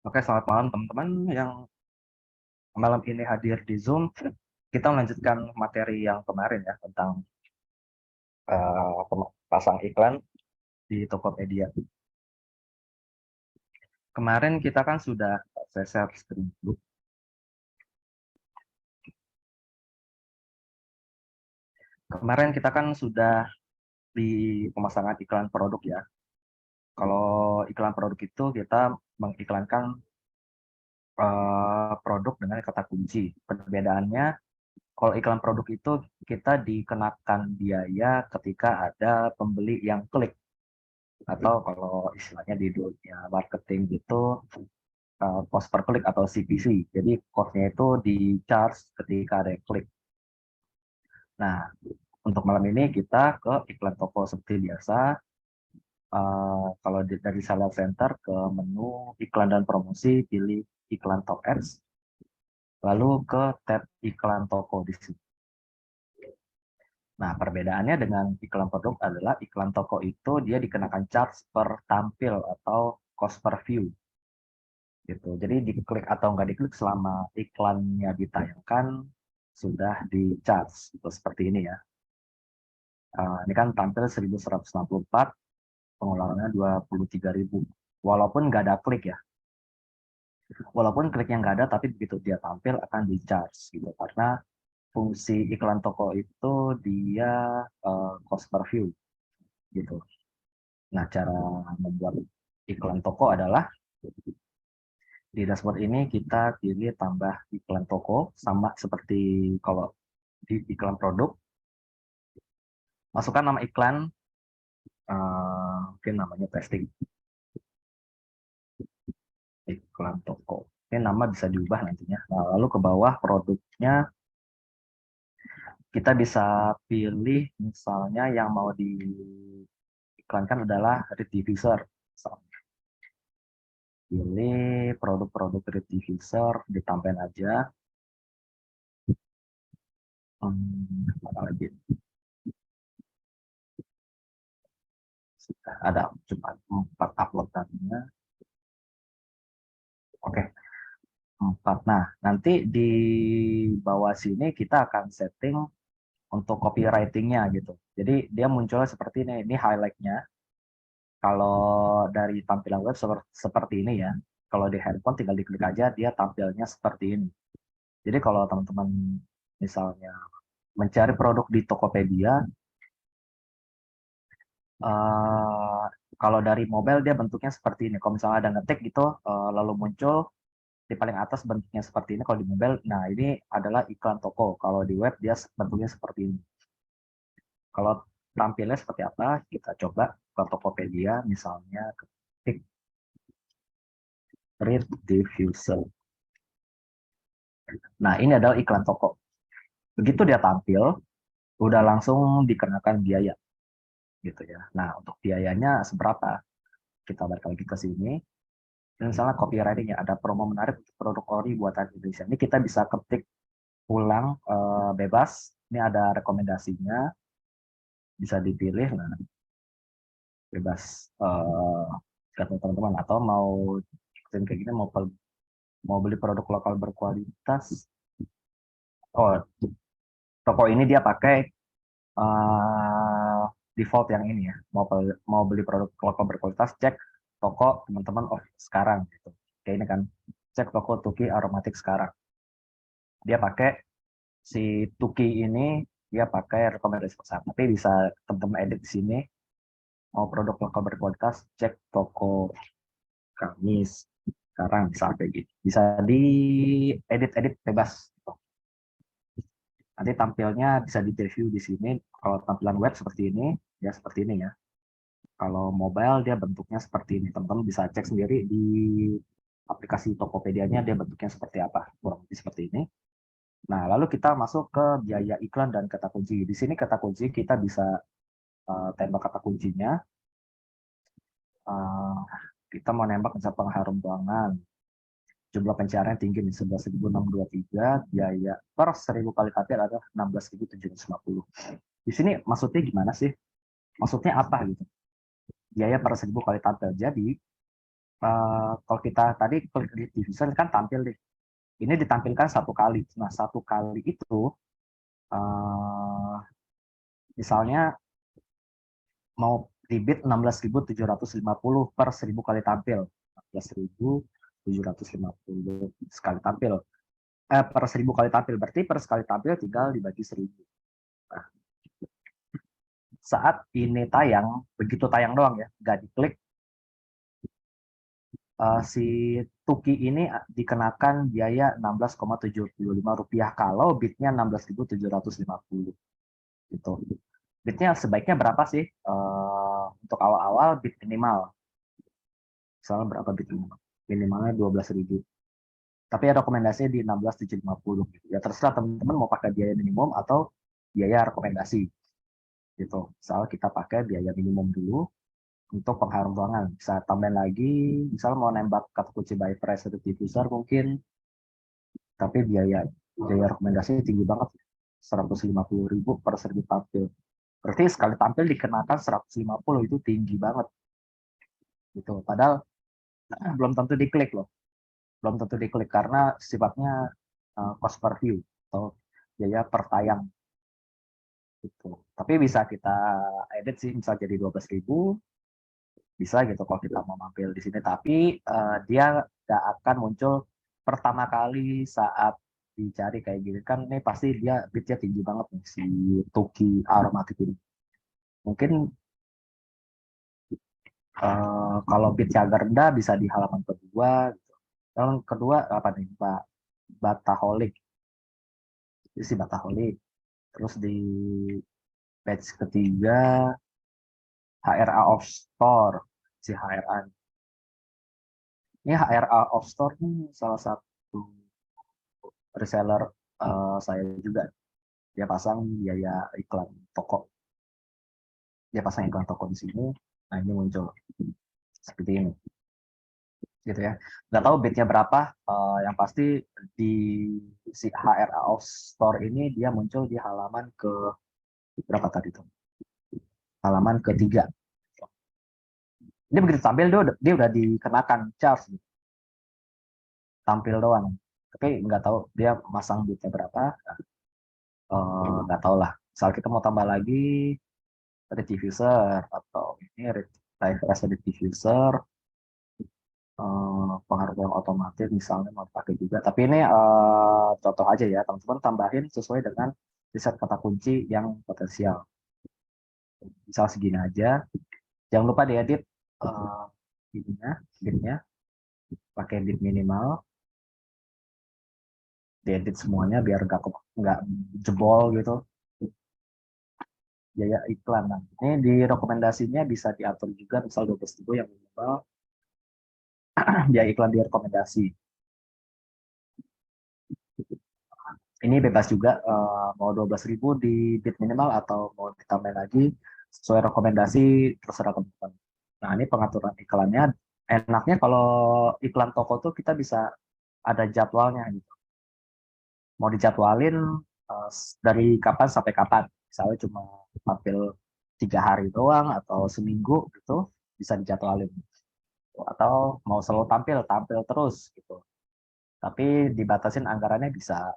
Oke, selamat malam teman-teman yang malam ini hadir di Zoom. Kita melanjutkan materi yang kemarin ya tentang pasang iklan di Tokopedia. Kemarin kita kan sudah share screen dulu. Kemarin kita kan sudah di pemasangan iklan produk ya. Kalau iklan produk itu kita mengiklankan produk dengan kata kunci. Perbedaannya, kalau iklan produk itu kita dikenakan biaya ketika ada pembeli yang klik, atau kalau istilahnya di dunia marketing gitu cost per klik atau CPC. Jadi cost-nya itu di charge ketika ada yang klik. Nah, untuk malam ini kita ke iklan toko seperti biasa. Kalau dari Seller Center ke menu iklan dan promosi, pilih iklan top ads, lalu ke tab iklan toko di sini. Nah, perbedaannya dengan iklan produk adalah iklan toko itu dia dikenakan charge per tampil atau cost per view. Gitu. Jadi diklik atau nggak diklik selama iklannya ditayangkan sudah di charge. Gitu, seperti ini ya. Ini kan tampil 1164, pengeluarannya 23.000. Walaupun nggak ada klik ya. Walaupun kliknya nggak ada, tapi begitu dia tampil akan di charge gitu. Karena fungsi iklan toko itu dia cost per view gitu. Nah, cara membuat iklan toko adalah di dashboard ini kita pilih tambah iklan toko, sama seperti kalau di iklan produk. Masukkan nama iklan, mungkin namanya testing, iklan toko. Ini nama bisa diubah nantinya. Nah, lalu ke bawah produknya, kita bisa pilih misalnya yang mau diiklankan adalah read diffuser. Pilih produk-produk read diffuser, ditampilkan aja. Apa lagi? Ada cuma 4 upload tadinya. Oke, 4. Nah, nanti di bawah sini kita akan setting untuk copywriting-nya gitu. Jadi dia munculnya seperti ini highlight-nya. Kalau dari tampilan web seperti ini ya. Kalau di handphone tinggal diklik aja, dia tampilnya seperti ini. Jadi kalau teman-teman misalnya mencari produk di Tokopedia, kalau dari mobile dia bentuknya seperti ini. Kalau misalnya ada ngetik gitu, lalu muncul di paling atas bentuknya seperti ini. Kalau di mobile, nah ini adalah iklan toko. Kalau di web dia bentuknya seperti ini. Kalau tampilnya seperti apa, kita coba ke Tokopedia, misalnya ketik read diffuser. Nah, ini adalah iklan toko. Begitu dia tampil, udah langsung dikenakan biaya, gitu ya. Nah, untuk biayanya seberapa? Kita balik lagi ke sini. Misalnya copywriting-nya ada promo menarik untuk produk ori buatan Indonesia. Ini kita bisa ketik ulang bebas. Ini ada rekomendasinya, bisa dipilih. Nah, bebas kata teman-teman, atau mau kayak gini, mau beli produk lokal berkualitas. Oh, toko ini dia pakai default yang ini ya. Mau beli produk lokal berkualitas, cek toko teman-teman sekarang gitu. Kayak ini kan, cek toko Tuki aromatik sekarang. Dia pakai si Tuki ini, dia pakai rekomendasi besar. Tapi bisa teman-teman edit di sini. Mau produk lokal berkualitas, cek toko kami sekarang, bisa kayak gitu. Bisa di edit bebas. Nanti tampilnya bisa di preview di sini. Kalau tampilan web seperti ini, ya seperti ini ya. Kalau mobile dia bentuknya seperti ini. Teman-teman bisa cek sendiri di aplikasi Tokopedia-nya dia bentuknya seperti apa. Kurang lebih seperti ini. Nah, lalu kita masuk ke biaya iklan dan kata kunci. Di sini kata kunci kita bisa tembak kata kuncinya. Kita mau nembak misalnya pengharum ruangan. jumlah pencarian tinggi nih 11.623, biaya per 1.000 kali tampil adalah 16.750. Di sini maksudnya gimana sih? Maksudnya apa gitu? Biaya per 1.000 kali tampil. Jadi kalau kita tadi klik di division kan tampil nih. Ini ditampilkan satu kali. Nah, satu kali itu misalnya mau di bid 16.750 per 1.000 kali tampil. 16.750 sekali tampil. Per 1.000 kali tampil, berarti per sekali tampil tinggal dibagi 1.000. Nah, saat ini tayang, begitu tayang doang ya, nggak diklik, si Tuki ini dikenakan biaya Rp16,75 kalau bidnya 16.750 gitu. Bidnya sebaiknya berapa sih? Untuk awal-awal bid minimal. Misalnya berapa bid minimal? Minimalnya 12.000. Tapi rekomendasinya di 16.750 gitu. Ya terserah teman-teman mau pakai biaya minimum atau biaya rekomendasi gitu. Misal kita pakai biaya minimum dulu untuk pengharum ruangan. Bisa tambahin lagi, misal mau nembak kata kunci by price atau diffuser mungkin, tapi biaya rekomendasi tinggi banget, 150.000 per 1.000 tampil. Berarti sekali tampil dikenakan 150, itu tinggi banget gitu. Padahal belum tentu diklik loh, belum tentu diklik karena sifatnya cost per view atau biaya per tayang gitu. Tapi bisa kita edit sih, misal jadi 12.000, bisa gitu kalau kita mau mampir di sini. Tapi dia nggak akan muncul pertama kali saat dicari kayak gini kan. Ini pasti dia bidnya tinggi banget nih si Tuki aromatik ini. Mungkin kalau bidnya agak rendah bisa di halaman kedua gitu. Yang kedua apa nih, Bataholic, ini si Bataholic. Terus di page ketiga HRA of Store, si HRA. Ini HRA of Store nih salah satu reseller saya juga. Dia pasang biaya iklan toko. Dia pasang iklan toko di sini. Nah, ini muncul seperti ini. Gitu ya. Nggak tahu bidnya berapa, yang pasti di si HRA of Store ini dia muncul di halaman ke berapa tadi tuh? Halaman ketiga. Ini begitu tampil dia udah dikenakan charge gitu. Tampil doang. Tapi nggak tahu dia masang bidnya berapa. Nggak tahu lah. Misal kita mau tambah lagi diffuser atau ini refresh diffuser, pengaruh yang otomatis misalnya mau pakai juga. Tapi ini contoh aja ya, teman-teman tambahin sesuai dengan riset kata kunci yang potensial. Misal segini aja. Jangan lupa diedit bitnya, pakai bit minimal, diedit semuanya biar nggak jebol gitu. Biaya iklan. Nah, ini di rekomendasinya bisa diatur juga, misal 12.000 yang minimal, biaya iklan di rekomendasi. Ini bebas juga, mau 12.000 di bid minimal atau mau ditambah lagi sesuai rekomendasi, terserah teman-teman. Nah, ini pengaturan iklannya. Enaknya kalau iklan toko tuh kita bisa ada jadwalnya gitu. Mau dijadwalin dari kapan sampai kapan. Misalnya cuma tampil 3 hari doang atau seminggu gitu, bisa dijadwalin. Atau mau selalu tampil terus gitu. Tapi dibatasin anggarannya bisa.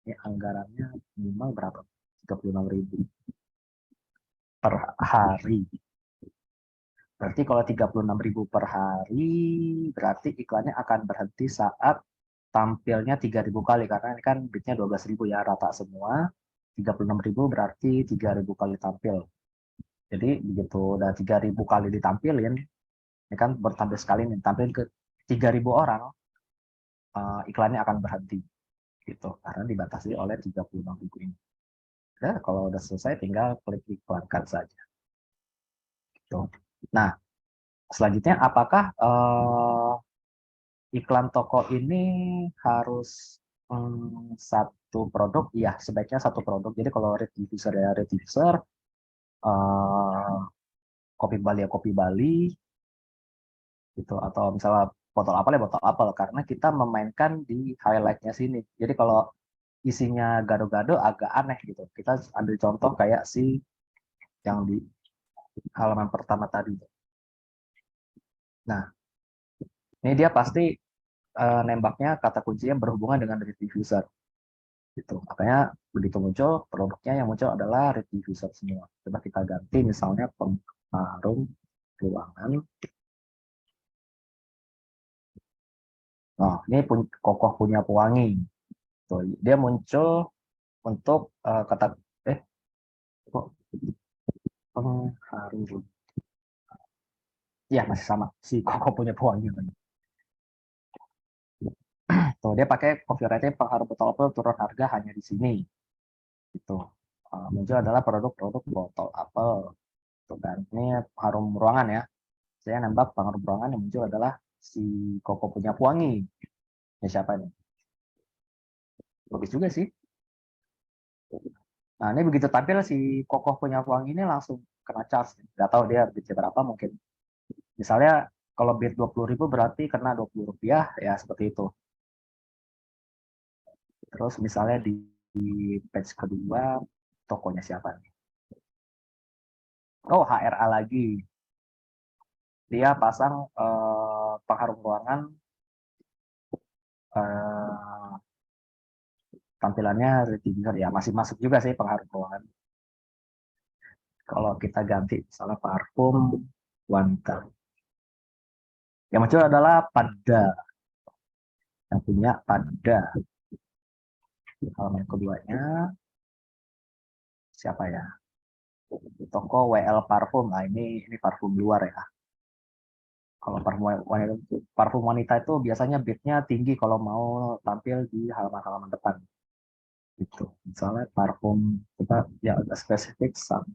Ini anggarannya minimal berapa? 36.000 per hari. Berarti kalau 36.000 per hari, berarti iklannya akan berhenti saat tampilnya 3.000 kali. Karena ini kan bidnya 12.000 ya, rata semua. 36.000 berarti 3.000 kali tampil. Jadi begitu udah 3.000 kali ditampilin, ini kan bertampil sekali nih, tampilin ke 3.000 orang, iklannya akan berhenti. Gitu, karena dibatasi oleh 36.000 ini. Ya, kalau udah selesai tinggal klik iklankan saja. Gitu. Nah, selanjutnya apakah iklan toko ini harus satu produk? Iya, sebaiknya satu produk. Jadi kalau red diffuser ya red diffuser, kopi Bali ya kopi Bali, gitu. Atau misalnya botol apel ya botol apel, karena kita memainkan di highlight-nya sini. Jadi kalau isinya gado-gado agak aneh gitu. Kita ambil contoh kayak si yang di halaman pertama tadi. Nah, ini dia pasti nembaknya kata kuncinya berhubungan dengan read diffuser. Gitu. Makanya begitu muncul, produknya yang muncul adalah read diffuser semua. Coba kita ganti misalnya pengharum ruangan. Nah, ini kokoh punya pewangi. Tuh, dia muncul untuk kata kok pengharum. Iya, masih sama si kokoh punya pewangi. Tuh, dia pakai copyright-nya pengharum botol apel turun harga hanya di sini. Gitu. Muncul adalah produk-produk botol apel. Tuh kan. Ini harum ruangan ya. Saya nembak pengharum ruangan yang muncul adalah si Koko punya pewangi. Ya siapa nih? Bagus juga sih. Nah, ini begitu tampil si Koko punya pewangi ini langsung kena charge. Nggak tahu dia bidnya berapa mungkin. Misalnya kalau bid 20.000 berarti kena Rp20, ya seperti itu. Terus misalnya di page kedua, tokonya siapa nih? Oh, HRA lagi. Dia pasang pengharum ruangan, eh, tampilannya diffuser ya, masih masuk juga sih pengharum ruangan. Kalau kita ganti misalnya parfum wanita, yang muncul adalah pada, yang punya pada. Halaman keduanya siapa ya? Toko WL Parfum. Nah, ini parfum luar ya. Kalau parfum wanita itu biasanya bidnya tinggi kalau mau tampil di halaman-halaman depan. Gitu. Misalnya parfum kita ya agak spesifik 1%.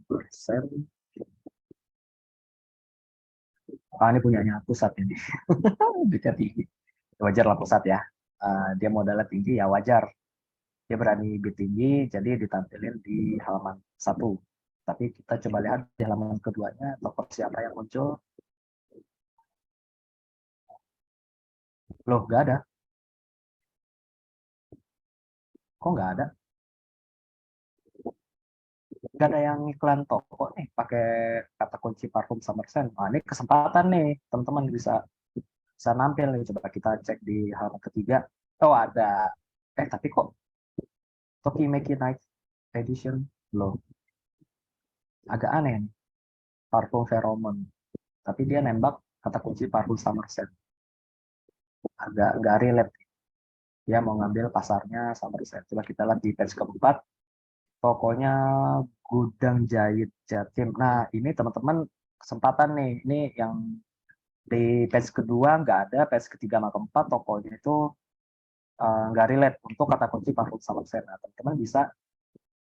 Ini punyanya pusat ini. Bidnya tinggi. Wajar lah pusat ya. Dia modalnya tinggi ya wajar. Dia berani bid tinggi, jadi ditampilin di halaman 1. Tapi kita coba lihat di halaman keduanya, toko siapa yang muncul. Loh, nggak ada. Kok nggak ada? Nggak ada yang iklan toko nih, pakai kata kunci parfum Summersen. Nah, ini kesempatan nih, teman-teman bisa nampil nih. Coba kita cek di halaman ketiga. Oh, ada. Tapi kok Tokimeki Night Edition? Loh, agak aneh nih. Parfum Pheromone. Tapi dia nembak kata kunci parfum Summerset. Agak nggak relate. Dia mau ngambil pasarnya Summerset. Coba kita lihat di page keempat. Tokonya Gudang Jahit Jatim. Nah, ini teman-teman kesempatan nih. Ini yang di page kedua nggak ada, page ketiga sama keempat tokonya itu nggak relate untuk kata kunci parfum Summerset. Nah, teman-teman bisa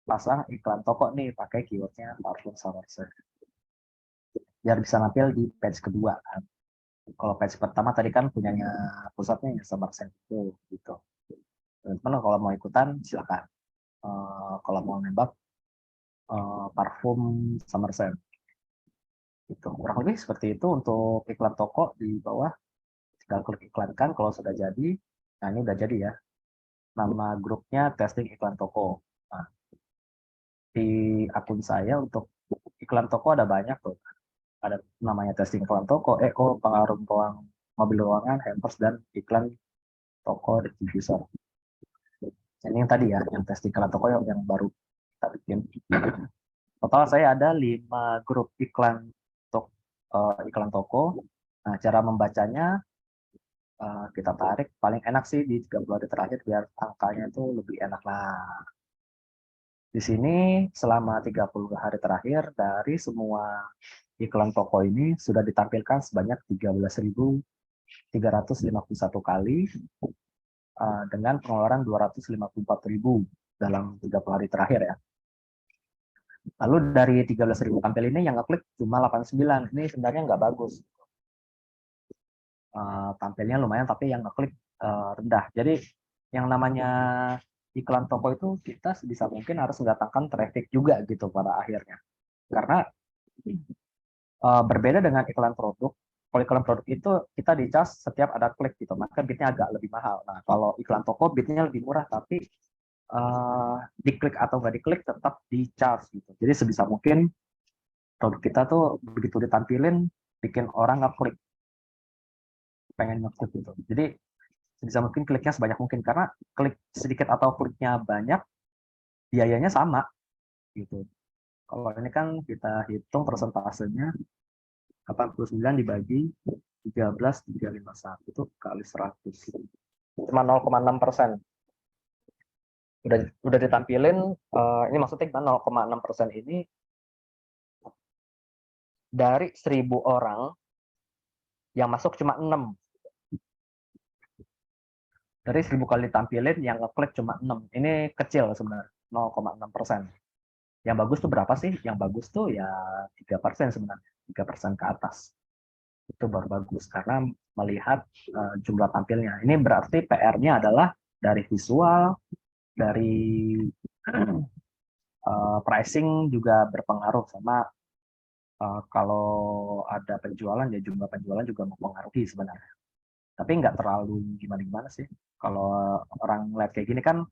pasang iklan toko nih pakai keywordnya parfum Summerset. Biar bisa nampil di page kedua kan. Kalau page pertama tadi kan punyanya pusatnya yang Summerset itu gitu. Teman-teman kalau mau ikutan silakan. Kalau mau nembak parfum Summerset. Gitu. Kurang lebih seperti itu untuk iklan toko di bawah. Tinggal klik iklankan kalau sudah jadi. Nah, ini udah jadi ya. Nama grupnya testing iklan toko. Nah, di akun saya untuk iklan toko ada banyak tuh. Ada namanya testing iklan toko, Eko, pengaruh ruang mobil ruangan, hampers, dan iklan toko diffuser. Ini yang tadi ya, yang testing iklan toko yang baru kita bikin. Total saya ada 5 grup iklan untuk iklan toko. Nah, cara membacanya kita tarik paling enak sih di 30 hari terakhir biar angkanya itu lebih enak. Nah, di sini selama 30 hari terakhir dari semua iklan toko ini sudah ditampilkan sebanyak 13.351 kali dengan pengeluaran 254.000 dalam 30 hari terakhir ya. Lalu dari 13.000 tampil ini yang ngeklik cuma 89. Ini sebenarnya nggak bagus. Tampilnya lumayan tapi yang ngeklik rendah. Jadi yang namanya iklan toko itu kita sebisa mungkin harus mendatangkan traffic juga gitu pada akhirnya. Karena berbeda dengan iklan produk, kalau iklan produk itu kita di charge setiap ada klik gitu, maka bitnya agak lebih mahal. Nah, kalau iklan toko bitnya lebih murah, tapi diklik atau nggak diklik tetap di charge gitu. Jadi sebisa mungkin produk kita tuh begitu ditampilin bikin orang ngeklik, pengen ngeklik gitu. Jadi sebisa mungkin kliknya sebanyak mungkin, karena klik sedikit atau kliknya banyak biayanya sama gitu. Kalau ini kan kita hitung persentasenya 89 dibagi 13,351 itu kali 100, cuma 0,6%. Udah ditampilin, ini maksudnya 0,6% ini dari 1.000 orang yang masuk cuma 6. Dari 1.000 kali ditampilin yang ngeklik cuma 6. Ini kecil sebenarnya, 0,6%. Yang bagus tuh berapa sih? Yang bagus tuh ya 3% sebenarnya, 3% ke atas. Itu baru bagus karena melihat jumlah tampilnya. Ini berarti PR-nya adalah dari visual, dari pricing juga berpengaruh sama kalau ada penjualan ya jumlah penjualan juga mempengaruhi sebenarnya. Tapi nggak terlalu gimana-gimana sih. Kalau orang lihat kayak gini kan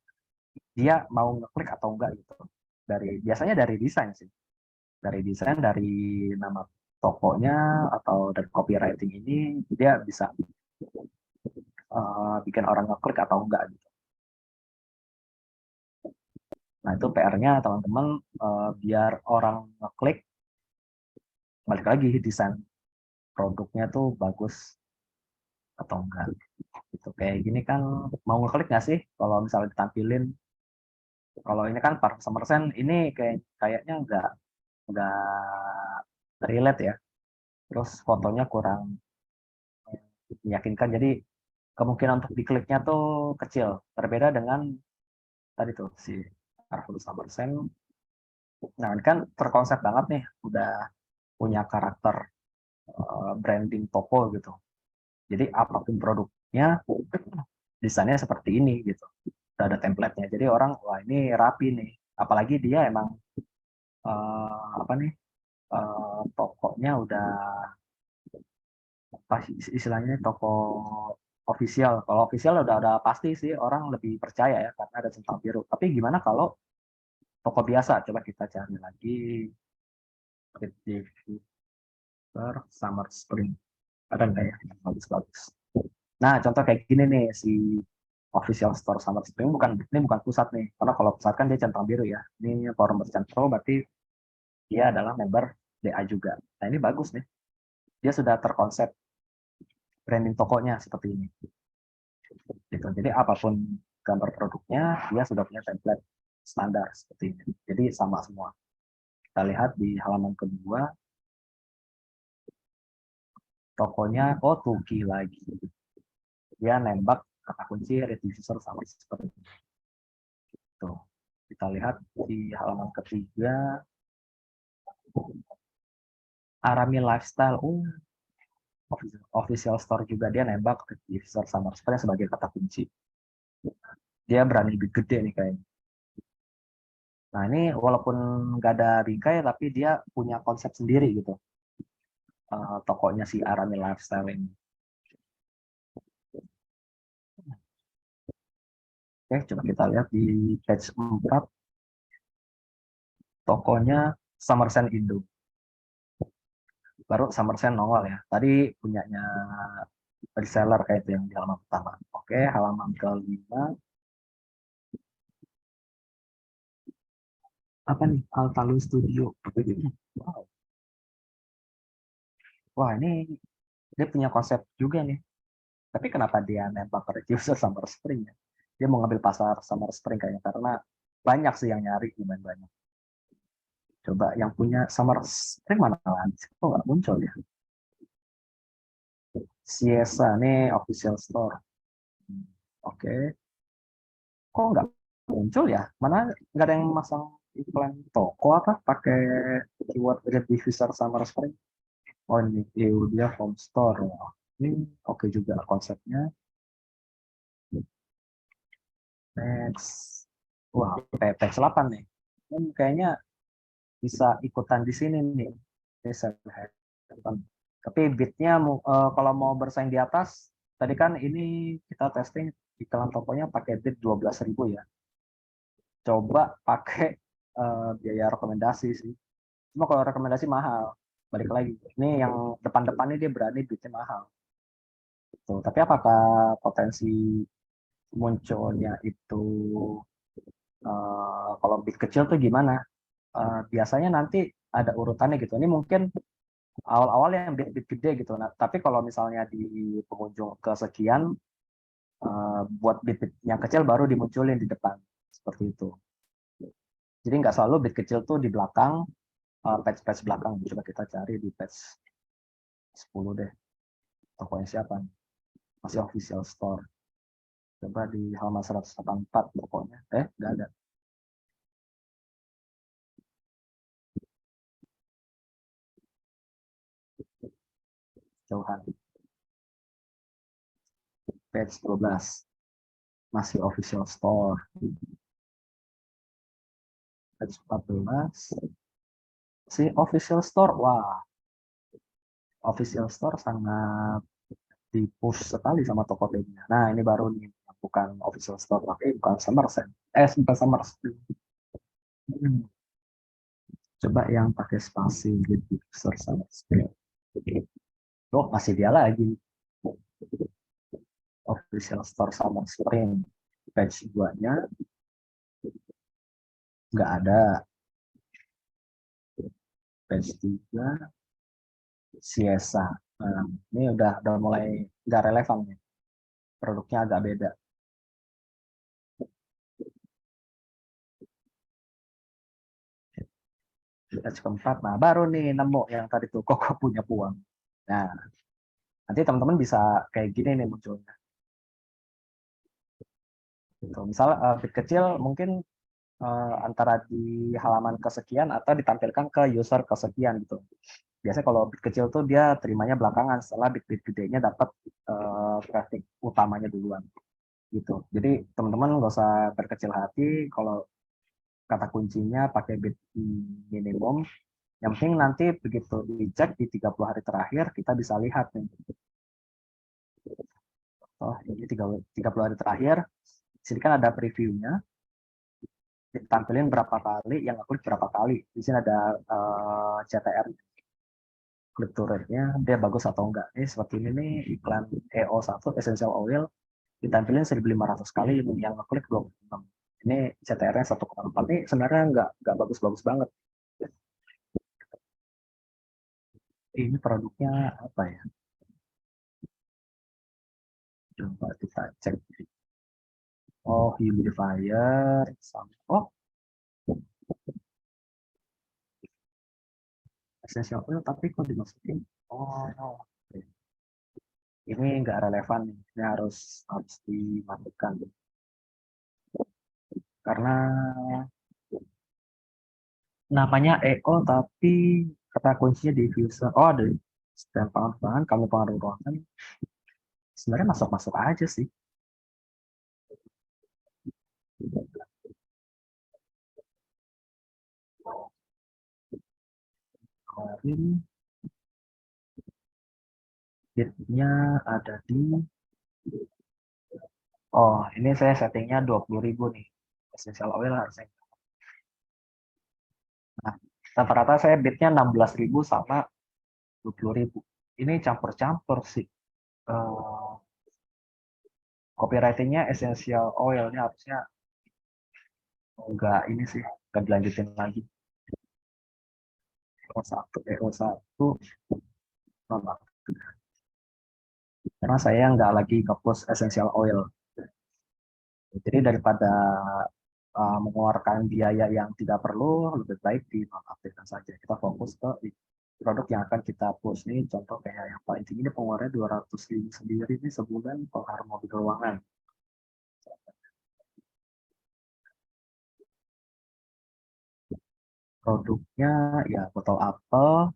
dia mau ngeklik atau enggak gitu. Biasanya dari desain sih. Dari desain, dari nama tokonya atau dari copywriting ini dia bisa bikin orang ngeklik atau enggak gitu. Nah, itu PR-nya teman-teman, biar orang ngeklik, balik lagi desain produknya tuh bagus atau enggak. Gitu. Kayak gini kan mau ngeklik nggak sih kalau misalnya ditampilin. Kalau ini kan 100% ini kayaknya nggak relate ya. Terus fotonya kurang meyakinkan, jadi kemungkinan untuk dikliknya tuh kecil. Berbeda dengan tadi tuh si Marvelous Summersen. Nah, ini kan terkonsep banget nih, udah punya karakter branding toko gitu. Jadi apapun produknya, desainnya seperti ini gitu. Udah ada template-nya. Jadi orang, wah ini rapi nih. Apalagi dia emang apa nih, tokonya udah apa istilahnya toko official. Kalau official udah pasti sih orang lebih percaya ya karena ada centang biru. Tapi gimana kalau toko biasa? Coba kita cari lagi Summer Spring. Ada nggak ya? Bagus-bagus. Nah, contoh kayak gini nih, si official store Summer Spring ini bukan pusat nih. Karena kalau pusat kan dia centang biru ya. Ini forum merchant pro berarti dia adalah member DA juga. Nah, ini bagus nih. Dia sudah terkonsep branding tokonya seperti ini. Gitu. Jadi apapun gambar produknya, dia sudah punya template standar seperti ini. Jadi sama semua. Kita lihat di halaman kedua, tokonya, oh Tuki lagi. Dia nembak kata kunci read user sama seperti ini. Tuh. Kita lihat di halaman ketiga, Arami Lifestyle. Official store juga dia nembak read user sama sebagai kata kunci. Dia berani lebih gede nih kayaknya. Nah, ini walaupun nggak ada bingkai, tapi dia punya konsep sendiri gitu. Tokonya si Arami Lifestyle ini. Oke, coba kita lihat di page 4. Tokonya Summersen Indo. Baru Summersen nongol ya. Tadi punyanya reseller kayak itu yang di halaman pertama. Oke, halaman kelima. Apa nih? Altalu Studio. Wow. Wah, ini dia punya konsep juga nih. Tapi kenapa dia nembak ke user Summer Spring ya? Dia mau ngambil pasar Summer Spring kayaknya karena banyak sih yang nyari, lumayan banyak. Coba yang punya Summer Spring mana lagi? Kok nggak muncul ya? Siesa nih official store. Oke. Kok nggak muncul ya? Mana nggak ada yang masang iklan toko apa? Pakai keyword diffuser Summer Spring. Oh ini dia home store. Ini oke juga konsepnya. Next. Wah, PPX 8 nih. Kayaknya bisa ikutan di sini nih. Ini Tapi bitnya kalau mau bersaing di atas, tadi kan ini kita testing iklan tokonya pakai bit 12.000 ya. Coba pakai biaya rekomendasi sih. Cuma kalau rekomendasi mahal, balik lagi. Ini yang depan-depannya dia berani bitnya mahal. Tuh. Tapi apakah potensi munculnya itu kalau bit kecil tuh gimana? Biasanya nanti ada urutannya gitu. Ini mungkin awal-awal yang bit gede gitu. Nah, tapi kalau misalnya di pengunjung kesekian, buat bit yang kecil baru dimunculin di depan seperti itu. Jadi nggak selalu bit kecil tuh di belakang, patch belakang. Coba kita cari di patch 10 deh. Tokonya siapa nih? Masih official store. Coba di halaman 184 tokonya. Nggak ada. Jauhan. Patch 12. Masih official store. Patch 14. Si official store. Wah, official store sangat di push sekali sama Tokopedia. Nah, ini baru nih, bukan official store, bukan Somerset. Bukan Somerset. Hmm. Coba yang pakai spasi gitu, user Somerset. Oh, masih dia lagi. Official store sama Spring. Page 2-nya nggak ada. Page 3, Siesa. Nah, ini udah mulai nggak relevan nih. Produknya agak beda. Page keempat, nah baru nih nemu yang tadi tuh Koko punya puang. Nah, nanti teman-teman bisa kayak gini nih munculnya. Gitu. Misal bit kecil mungkin antara di halaman kesekian atau ditampilkan ke user kesekian gitu. Biasanya kalau bit kecil tuh dia terimanya belakangan setelah bit-bit gedenya dapat traffic utamanya duluan gitu. Jadi teman-teman nggak usah berkecil hati kalau kata kuncinya pakai bit minimum. Yang penting nanti begitu dicek di 30 hari terakhir kita bisa lihat nih. Oh, ini 30 hari terakhir. Di sini kan ada previewnya, ditampilin berapa kali, yang ngeklik berapa kali. Di sini ada CTR, click to rate-nya, dia bagus atau enggak. Ini seperti ini nih, iklan EO1, Essential Oil, ditampilin 1.500 kali, yang ngeklik 26. Ini CTR-nya 1,4. Ini sebenarnya nggak bagus-bagus banget. Ini produknya apa ya? Coba kita cek. Oh, humidifier. Oh, Essential Oil, tapi kok dimasukin? Oh, no. Ini nggak relevan, ini harus dimatikan karena namanya EO tapi kata kuncinya diffuser. Oh, ada stem pangan, kamu pengaruh ruangan. Sebenarnya masuk-masuk aja sih. Kemarin bitnya ada di, oh ini saya settingnya 20.000 nih. Essential oil harusnya. Nah, rata-rata saya bitnya 16.000 sama 20.000. Ini campur-campur sih. Uh, Copywritingnya essential oil ini harusnya enggak ini sih, enggak dilanjutin lagi. EO1 karena saya nggak lagi nge-post essential oil. Jadi daripada mengeluarkan biaya yang tidak perlu, lebih baik dinonaktifkan saja. Kita fokus ke produk yang akan kita post. Ini contoh kayak yang paling tinggi ini pengeluarannya 205 sendiri ini sebulan pengaruh mobil ruangan. Produknya ya botol apel,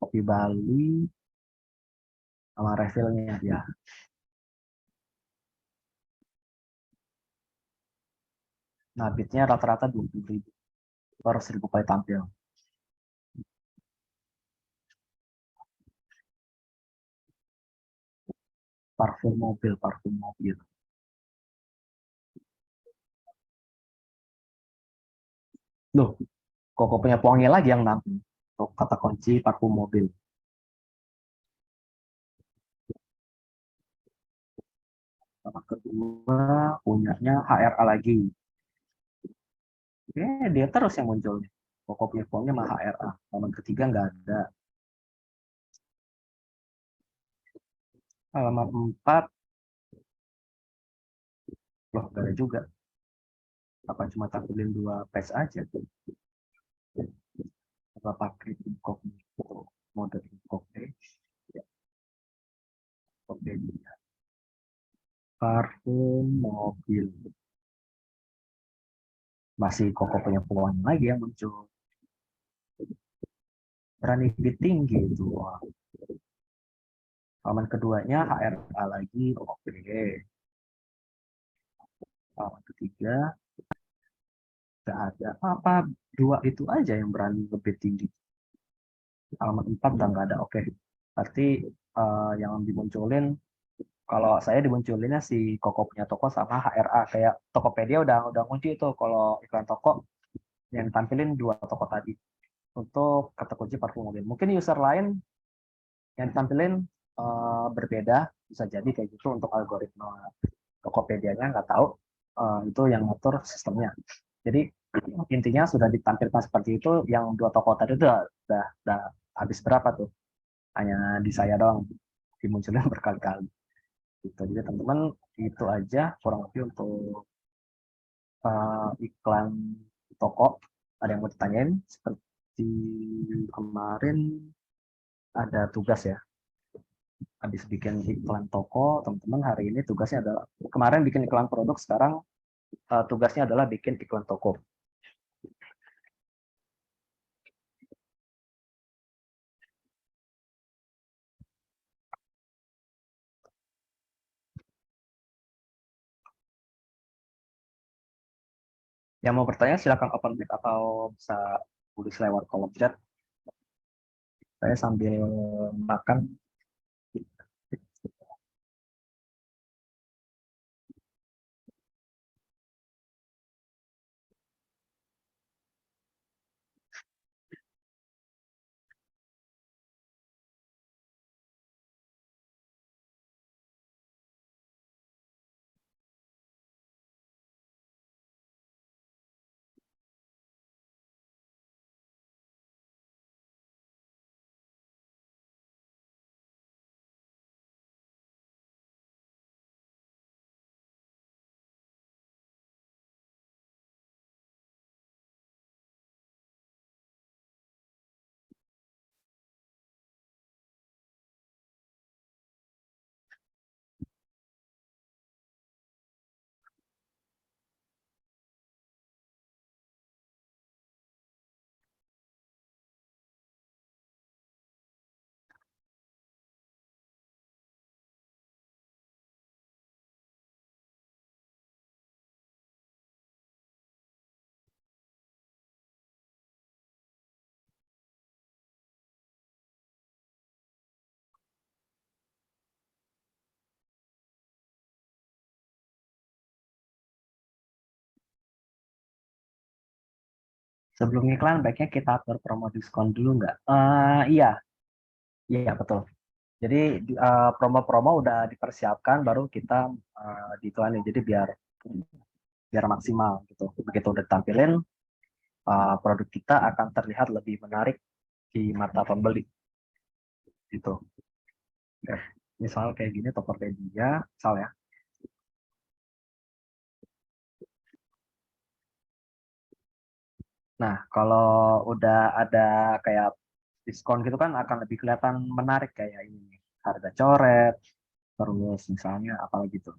kopi Bali, sama refillnya ya. Nah, bitnya rata-rata 20.000 per 1.000 kali tampil. Parfum mobil, parfum mobil. Loh, kok punya pewangi lagi yang nampil. Tuh, kata kunci parfum mobil. Sama kedua, punyanya HRA lagi. Oke, dia terus yang muncul. Kok punya pewangi sama HRA. Halaman ketiga nggak ada. Halaman 4, loh nggak ada juga. Apa cuma tampilin 2 page aja tuh. Apa pakai incognito mode incognito. Ya, oke. Parfum mobil. Masih Koko punya peluang lagi yang muncul. Berani bid tinggi itu. Wah. Halaman keduanya HRA lagi. Oke. Halaman ketiga nggak ada apa, dua itu aja yang berani lebih tinggi. Halaman 4 udah nggak ada. Oke. Berarti yang dimunculin, kalau saya dimunculinnya si Koko punya toko sama HRA. Kayak Tokopedia udah ngunci itu kalau iklan toko yang tampilin 2 toko tadi untuk kata kunci parfum mobil. Mungkin user lain yang ditampilin berbeda, bisa jadi kayak gitu untuk algoritma Tokopedia-nya nggak tahu, itu yang ngatur sistemnya. Jadi intinya sudah ditampilkan seperti itu, yang 2 toko tadi itu udah habis berapa tuh? Hanya di saya doang dimunculin berkali-kali. Gitu. Jadi teman-teman itu aja kurang lebih untuk iklan toko. Ada yang mau ditanyain? Seperti kemarin ada tugas ya, habis bikin iklan toko, teman-teman hari ini tugasnya adalah, kemarin bikin iklan produk, sekarang tugasnya adalah bikin iklan toko. Yang mau bertanya silakan open mic atau bisa tulis lewat kolom chat. Saya sambil makan. Sebelum iklan, baiknya kita atur promo diskon dulu nggak? Iya, iya betul. Jadi promo-promo udah dipersiapkan, baru kita diiklanin. Jadi biar biar maksimal gitu. Begitu udah tampilin, produk kita akan terlihat lebih menarik di mata pembeli gitu. Ya, misal kayak gini Tokopedia, misal ya. Nah, kalau udah ada kayak diskon gitu kan akan lebih kelihatan menarik kayak ini nih. Harga coret, terus misalnya apalagi tuh.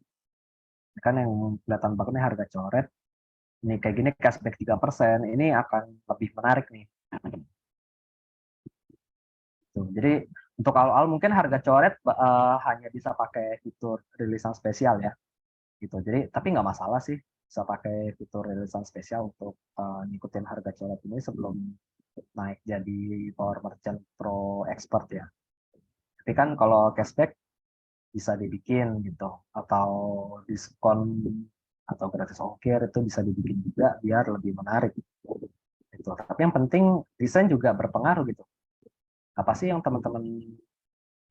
Kan yang kelihatan banget nih harga coret, ini kayak gini cashback 3%, ini akan lebih menarik nih. Tuh, jadi untuk awal-awal mungkin harga coret hanya bisa pakai fitur rilisan spesial ya. Gitu. Jadi tapi nggak masalah sih, bisa pakai fitur rilisan spesial untuk ngikutin harga coret ini sebelum naik jadi Power Merchant Pro Expert ya. Tapi kan kalau cashback bisa dibikin gitu, atau diskon atau gratis ongkir itu bisa dibikin juga biar lebih menarik gitu. Tapi yang penting desain juga berpengaruh gitu. Apa sih yang teman-teman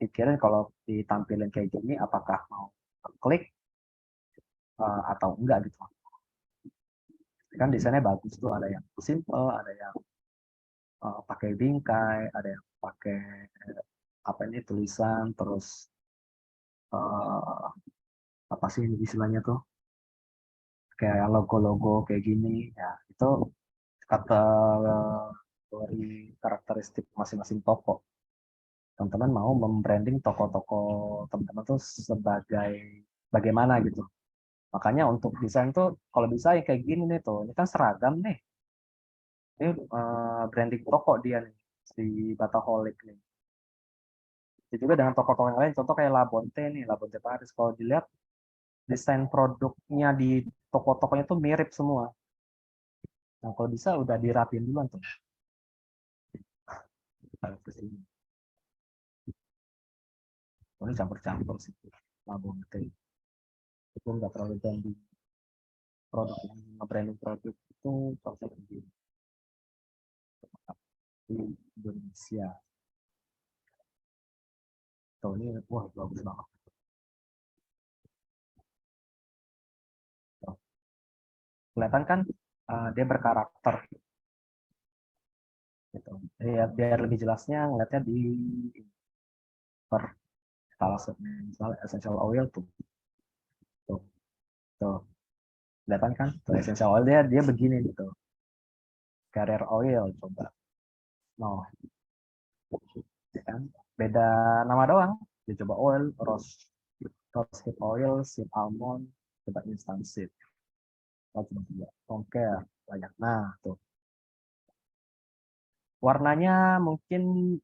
pikirin kalau ditampilin kayak gini, apakah mau klik atau enggak gitu. Kan desainnya bagus tuh, ada yang simple, ada yang pakai bingkai, ada yang pakai apa ini tulisan, terus uh, apa sih istilahnya tuh, kayak logo-logo kayak gini, ya itu kategori karakteristik masing-masing toko. Teman-teman mau membranding toko-toko teman-teman tuh sebagai bagaimana gitu. Makanya untuk desain tuh kalau bisa ya kayak gini nih tuh, ini kan seragam nih. Ini branding toko dia nih, si Bataholic nih. Itu juga dengan toko-toko yang lain, contoh kayak Labonte nih, Labonte Paris. Kalau dilihat desain produknya di toko-tokonya tuh mirip semua. Nah kalau bisa udah dirapin duluan tuh. Ini campur-campur sih, Labonte. Itu nggak terlalu branding produk, yang branding produk itu konsep di Indonesia. Tuh ini, wah bagus banget. Tuh. Kelihatan kan dia berkarakter gitu. Ya, biar lebih jelasnya ngeliatnya di per salah satu misalnya essential oil tuh, tuh, tuh. Kelihatan kan? Tuh essential oil dia begini gitu. Carrier oil coba. No, ya kan? Beda nama doang. Dia coba oil, rose hip oil, seed almond, coba instant seed. Oh, cuma tiga. Oke, banyak. Nah, tuh. Warnanya mungkin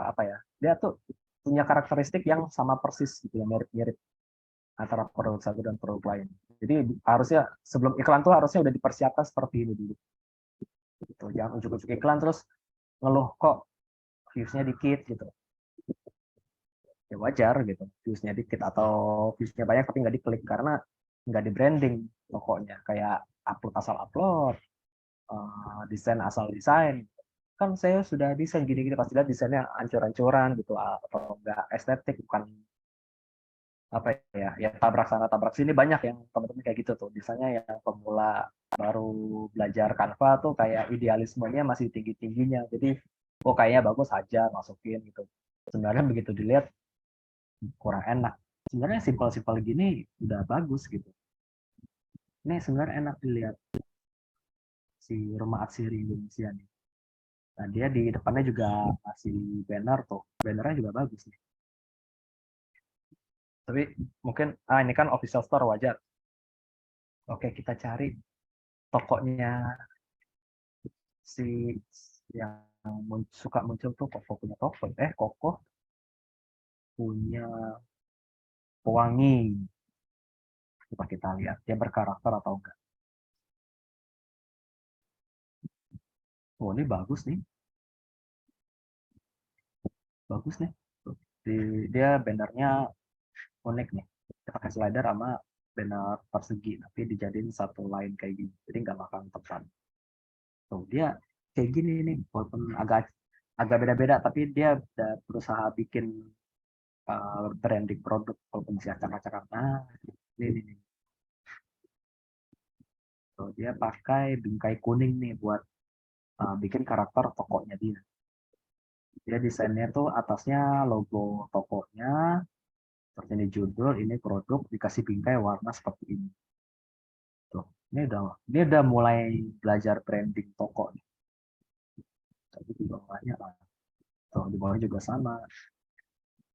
apa ya? Dia tuh punya karakteristik yang sama persis gitu ya, mirip-mirip antara produk satu dan produk lain. Jadi harusnya sebelum iklan tuh harusnya udah dipersiapkan seperti ini dulu. Gitu. Jangan ujuk-ujuk iklan terus ngeluh kok views-nya dikit gitu. Ya wajar gitu, views-nya dikit atau views-nya banyak tapi nggak diklik karena nggak di branding pokoknya. Kayak upload asal upload, desain asal desain. Kan saya sudah desain gini-gini, pasti lihat desainnya ancur-ancuran gitu atau nggak estetik, bukan apa ya tabrak sana tabrak sini. Banyak yang teman-teman kayak gitu tuh desainnya, yang pemula baru belajar Canva tuh kayak idealismenya masih tinggi-tingginya, jadi kok kayaknya bagus aja masukin gitu, sebenarnya begitu dilihat kurang enak. Sebenarnya simpel-simpel gini udah bagus gitu, ini sebenarnya enak dilihat si rumah atsiri Indonesia nih. Nah dia di depannya juga masih banner tuh, bannernya juga bagus nih. Tapi mungkin ini kan official store, wajar. Oke, kita cari tokonya si yang suka muncul tuh, Koko punya toko. Koko punya pewangi. Coba kita lihat dia berkarakter atau enggak. Oh ini bagus nih, bagus nih. Dia bannernya unik nih. Kita pakai slider sama banner persegi, tapi dijadiin satu line kayak gini. Jadi nggak makan tekan. Tuh dia kayak gini nih, walaupun agak agak beda-beda, tapi dia udah berusaha bikin branding produk walaupun masih acak-acakan. Nah, ini. Tuh, dia pakai bingkai kuning nih buat bikin karakter tokonya dia. Dia desainnya tuh atasnya logo tokonya, terus ini judul, ini produk, dikasih bingkai warna seperti ini. Tuh, dia udah mulai belajar branding toko nih. Tapi di bawahnya, tuh di bawahnya juga sama.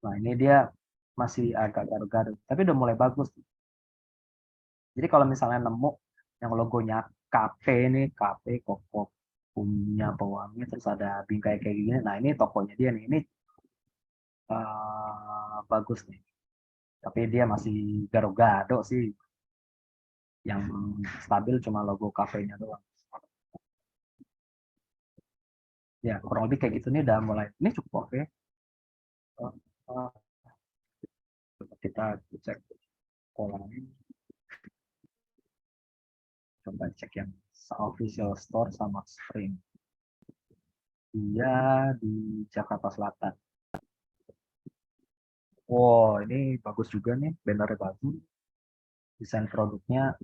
Nah ini dia masih agak garu-garu, tapi udah mulai bagus. Jadi kalau misalnya nemu yang logonya KP ini, KP Koko punya pewangi, terus ada bingkai kayak gini, nah ini tokonya dia nih, ini bagus nih. Tapi dia masih gado-gado sih, yang stabil cuma logo kafenya doang. Ya kurang lebih kayak gitu nih, udah mulai, ini cukup oke. Kita cek polanya. Coba cek yang official store sama Spring. Dia di Jakarta Selatan. Wow, ini bagus juga nih, bannernya bagus. Desain produknya,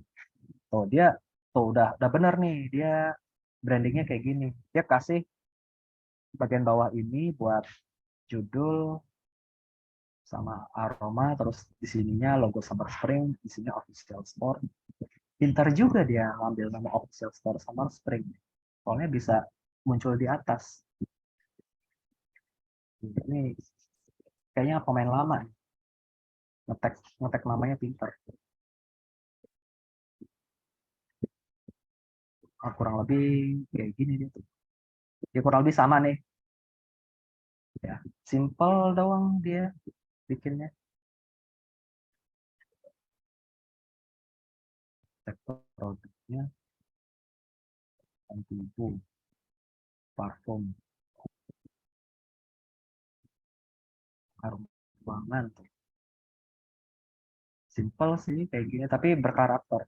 tuh dia tuh udah bener nih, dia brandingnya kayak gini. Dia kasih bagian bawah ini buat judul sama aroma, terus di sininya logo Summer Spring, di sini official store. Pintar juga dia ngambil nama official store Summer Spring. Soalnya bisa muncul di atas. Ini kayaknya pemain lama. Ngetek namanya pintar. Kurang lebih kayak gini dia tuh. Ya kurang lebih sama nih. Ya, simple doang dia bikinnya. Sektor produknya tubuh, parfum, harum ruangan tuh. Simple sih kayak gini, tapi berkarakter.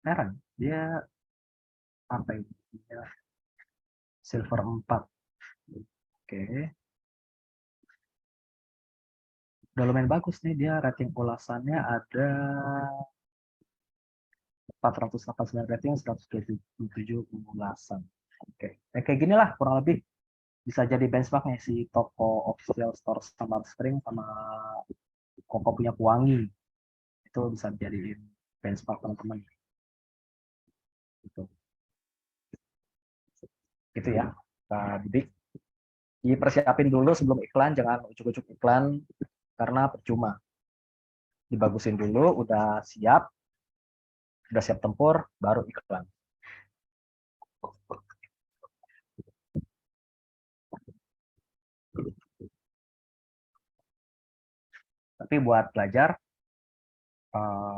Heran, dia apa ini? Dia silver 4. Oke. Udah lumayan bagus nih, dia rating ulasannya ada 489 rating, 127 ulasan. Oke, kayak gini lah kurang lebih bisa jadi benchmarknya si toko official store Summer Spring sama Koko punya Pewangi. Itu bisa dijadiin benchmark teman-teman. Gitu. Gitu ya, Kak Didik. Dipersiapin dulu sebelum iklan, jangan ujuk-ujuk iklan karena percuma. Dibagusin dulu, udah siap tempur, baru iklan. Tapi buat belajar,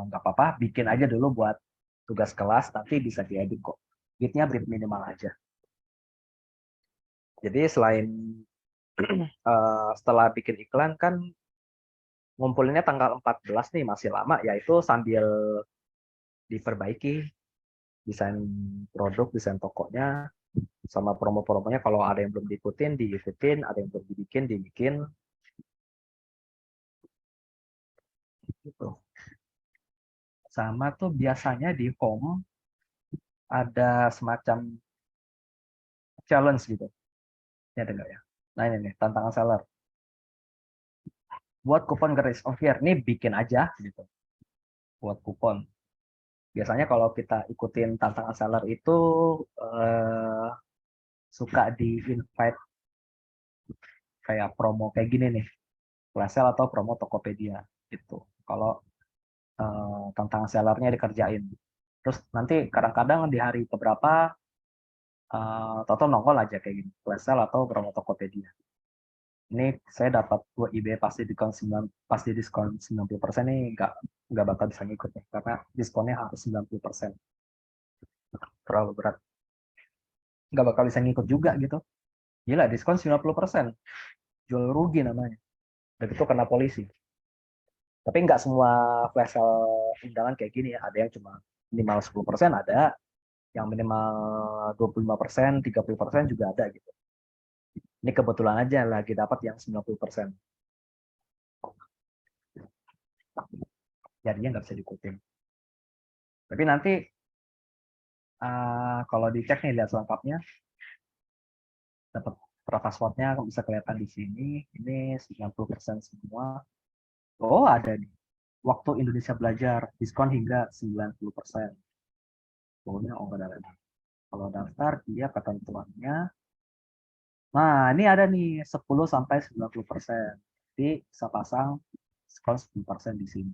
nggak apa-apa, bikin aja dulu buat tugas kelas, nanti bisa diedit kok. Bitnya bit minimal aja. Jadi selain setelah bikin iklan kan ngumpulinnya tanggal 14 nih, masih lama, yaitu sambil diperbaiki desain produk, desain tokonya, sama promo-promonya. Kalau ada yang belum diikutin, ada yang belum dibikin. Gitu. Sama tuh biasanya di home ada semacam challenge gitu. Ini ada nggak ya? Nah ini nih, tantangan seller. Buat kupon gratis ongkir, nih bikin aja gitu. Buat kupon. Biasanya kalau kita ikutin tantangan seller itu suka di invite kayak promo kayak gini nih, flash sale atau promo Tokopedia gitu. Kalau tantangan sellernya dikerjain, terus nanti kadang-kadang di hari keberapa total nongol aja kayak gini, flash sale atau promo Tokopedia. Ini saya dapat 2 IB pasti diskon 90% nih nggak bakal bisa ngikut ya, karena diskonnya harus 90%. Terlalu berat. Nggak bakal bisa ngikut juga gitu. Gila, diskon 90%. Jual rugi namanya. Dan itu kena polisi. Tapi nggak semua flash sale undangan kayak gini ya. Ada yang cuma minimal 10%, ada yang minimal 25%, 30% juga ada gitu. Ini kebetulan aja lagi dapat yang 90%. Jadinya nggak bisa diikutin. Tapi nanti kalau dicek nih, lihat selengkapnya, dapat passwordnya bisa kelihatan di sini. Ini 90% semua. Oh, ada nih. Waktu Indonesia Belajar, diskon hingga 90%. Pokoknya enggak ada. Kalau daftar, dia ketentuannya. Nah, ini ada nih 10 sampai 90%. Jadi bisa pasang diskon 10% di sini.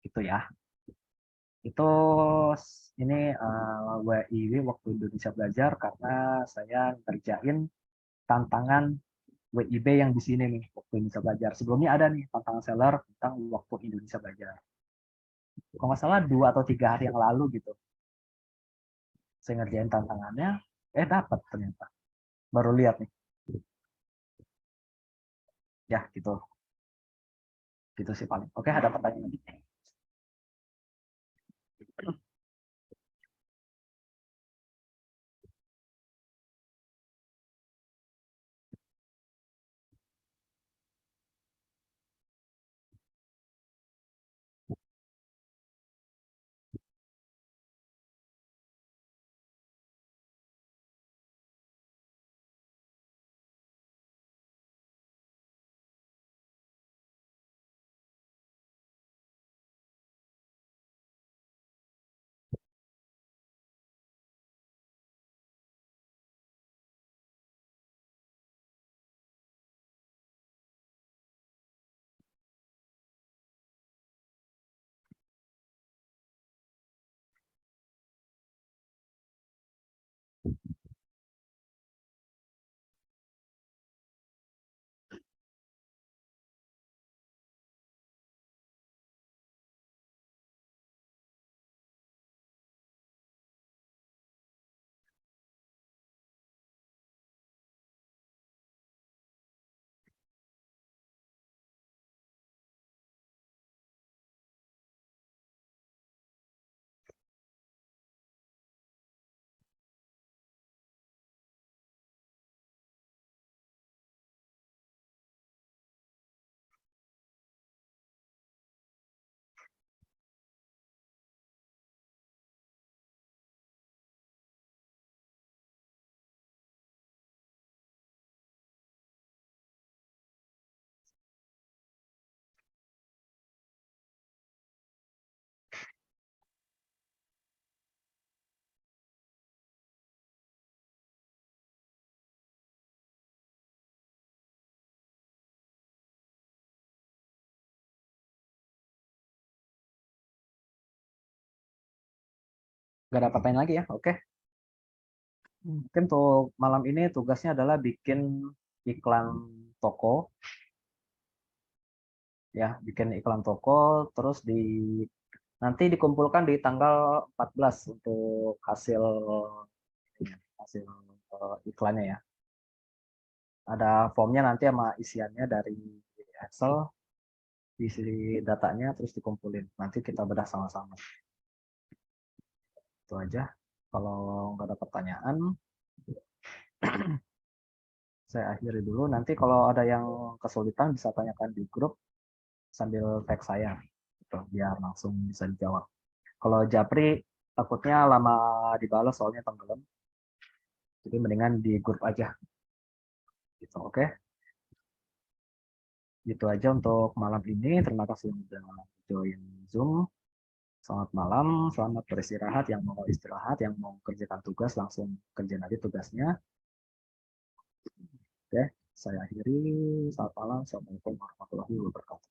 Gitu ya. Itu ini WIW waktu Indonesia Belajar karena saya ngerjain tantangan WIB yang di sini nih waktu Indonesia Belajar. Sebelumnya ada nih tantangan seller tentang waktu Indonesia Belajar. Kalau nggak salah 2 atau 3 hari yang lalu gitu. Saya ngerjain tantangannya, dapat ternyata. Baru lihat nih. Ya gitu. Gitu sih paling. Oke, ada pertanyaan lagi? Nggak ada pertanyaan lagi ya? Oke. Mungkin untuk malam ini tugasnya adalah bikin iklan toko, ya, bikin iklan toko, terus nanti dikumpulkan di tanggal 14 untuk hasil hasil iklannya ya. Ada formnya nanti sama isiannya dari Excel, isi datanya terus dikumpulin. Nanti kita bedah sama-sama. Itu aja. Kalau nggak ada pertanyaan, saya akhiri dulu. Nanti kalau ada yang kesulitan bisa tanyakan di grup sambil tag saya, gitu, biar langsung bisa dijawab. Kalau Japri takutnya lama dibalas soalnya tenggelam, jadi mendingan di grup aja. Gitu, oke? Gitu aja untuk malam ini. Terima kasih sudah join Zoom. Selamat malam, selamat beristirahat. Yang mau istirahat, yang mau kerjakan tugas, langsung kerjain aja tugasnya. Oke, saya akhiri. Selamat malam. Assalamualaikum warahmatullahi wabarakatuh.